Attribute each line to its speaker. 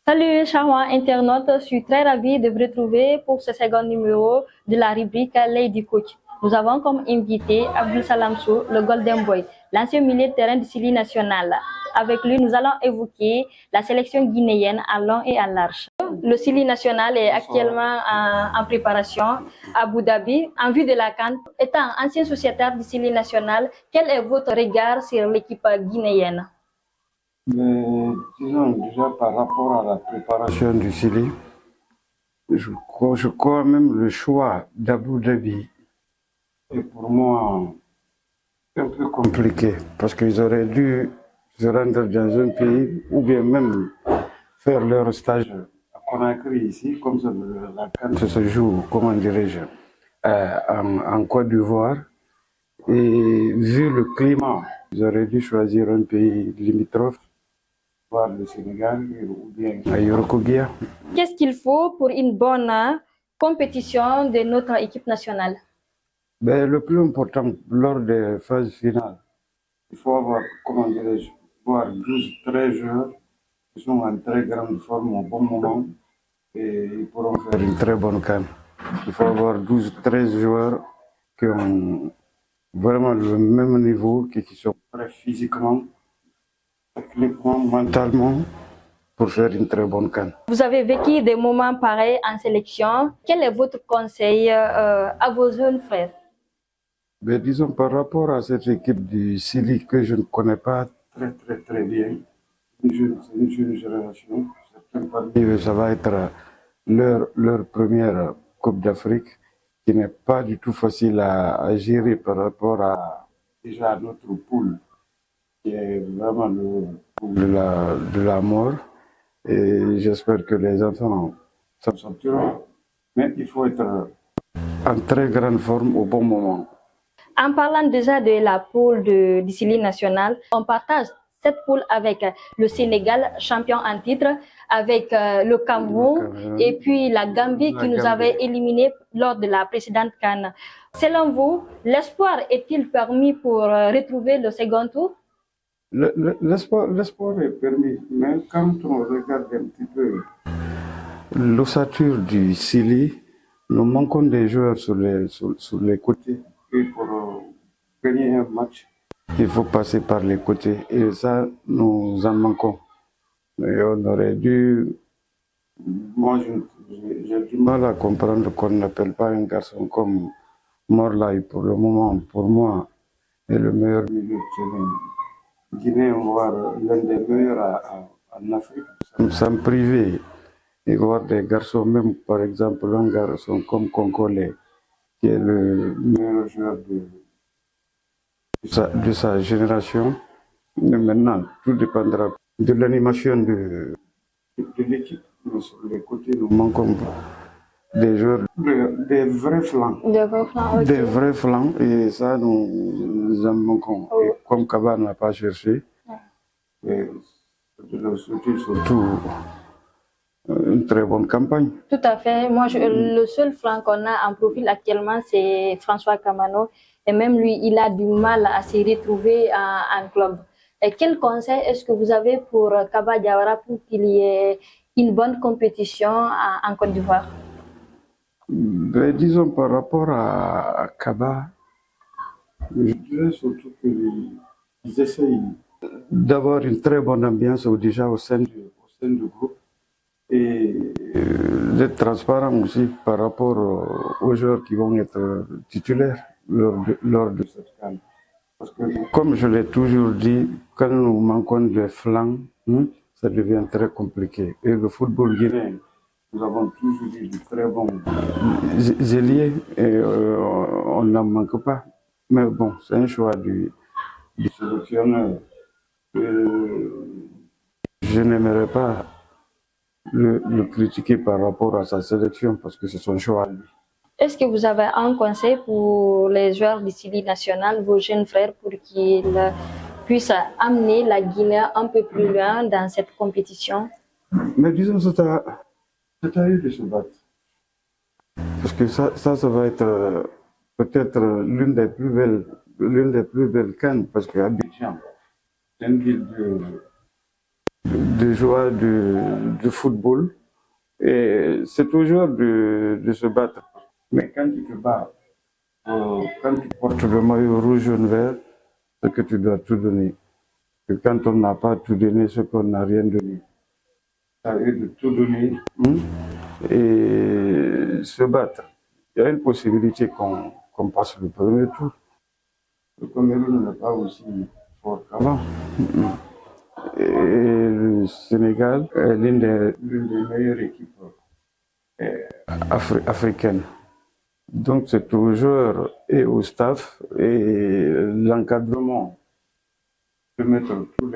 Speaker 1: Salut, charmant internaute, je suis très ravie de vous retrouver pour ce second numéro de la rubrique Lady Coach. Nous avons comme invité Abdul Salamsou, le Golden Boy, l'ancien milieu de terrain du Sili national. Avec lui, nous allons évoquer la sélection guinéenne à long et à large. Le Sili national est actuellement en préparation à Abu Dhabi en vue de la CAN. Étant ancien sociétaire du Sili national, quel est votre regard sur l'équipe guinéenne?
Speaker 2: Mais disons déjà par rapport à la préparation du Chili, je crois même le choix d'Abu Dhabi est pour moi un peu compliqué parce qu'ils auraient dû se rendre dans un pays ou bien même faire leur stage à Conakry ici, comme ça, la CAN se joue, comment dirais-je, en Côte d'Ivoire. Et vu le climat, ils auraient dû choisir un pays limitrophe, le Sénégal ou bien à Yorokogia.
Speaker 1: Qu'est-ce qu'il faut pour une bonne compétition de notre équipe nationale?
Speaker 2: Le plus important lors des phases finales, il faut avoir, comment dirais-je, voir 12-13 joueurs qui sont en très grande forme au bon moment et ils pourront faire une très bonne canne. Il faut avoir 12-13 joueurs qui ont vraiment le même niveau, qui sont prêts physiquement, techniquement, mentalement, pour faire une très bonne canne.
Speaker 1: Vous avez vécu des moments pareils en sélection. Quel est votre conseil à vos jeunes frères?
Speaker 2: Disons par rapport à cette équipe du Sili que je ne connais pas très bien, c'est une jeune génération. Certains parmi eux, ça va être leur première Coupe d'Afrique qui n'est pas du tout facile à gérer par rapport à déjà notre poule qui est vraiment le poule de la mort. Et j'espère que les enfants s'en sortiront. Mais il faut être en très grande forme au bon moment.
Speaker 1: En parlant déjà de la poule du Sili national, on partage cette poule avec le Sénégal, champion en titre, avec le Cameroun et puis la Gambie qui nous avait éliminés lors de la précédente CAN. Selon vous, l'espoir est-il permis pour retrouver le second tour?
Speaker 2: L'espoir est permis, mais quand on regarde un petit peu l'ossature du Sili, nous manquons des joueurs sur les côtés. Et pour gagner un match, il faut passer par les côtés. Et ça, nous en manquons. Et on aurait dû... Moi, j'ai du mal à comprendre qu'on n'appelle pas un garçon comme Morlaï pour le moment. Pour moi, est le meilleur milieu de terrain guinéen, voire l'un des meilleurs en Afrique. Sans priver et voir des garçons, même par exemple un garçon comme Konkole, qui est le meilleur joueur de sa génération. Mais maintenant, tout dépendra de l'animation de l'équipe. Sur les côtés, nous manquons des joueurs, des vrais flancs.
Speaker 1: Des vrais flancs, okay.
Speaker 2: Des vrais flancs, et ça, nous en manquons. Et comme Kaba n'a pas cherché, et de leur souhaiter surtout une très bonne campagne.
Speaker 1: Tout à fait. Moi, le seul flanc qu'on a en profil actuellement, c'est François Kamano. Et même lui, il a du mal à se retrouver en club. Et quel conseil est-ce que vous avez pour Kaba Diawara pour qu'il y ait une bonne compétition en Côte d'Ivoire?
Speaker 2: Disons par rapport à Kaba, je dirais surtout qu'ils essayent d'avoir une très bonne ambiance déjà au sein du groupe et d'être transparent aussi par rapport aux joueurs qui vont être titulaires lors de cette CAN. Parce que, comme je l'ai toujours dit, quand nous manquons de flancs, ça devient très compliqué. Et le football guinéen, nous avons toujours eu de très bons ailiers et on n'en manque pas. Mais bon, c'est un choix du sélectionneur. Je n'aimerais pas le critiquer par rapport à sa sélection parce que c'est son choix à lui.
Speaker 1: Est-ce que vous avez un conseil pour les joueurs du Sili national, vos jeunes frères, pour qu'ils puissent amener la Guinée un peu plus loin dans cette compétition?
Speaker 2: Mais disons, c'est à eux de se battre. Parce que ça va être peut-être l'une des plus belles cannes, parce qu'Abidjan, c'est une ville de joie de football. Et c'est toujours de se battre. Mais quand tu te bats, quand tu portes le maillot rouge, jaune, vert, c'est que tu dois tout donner. Et quand on n'a pas tout donné, c'est qu'on n'a rien donné. Ça veut dire de tout donner et se battre. Il y a une possibilité qu'on passe le premier tour. Le Cameroun n'est pas aussi fort qu'avant. Et le Sénégal est l'une des meilleures équipes africaines. Donc c'est aux joueurs et au staff et l'encadrement de mettre tous les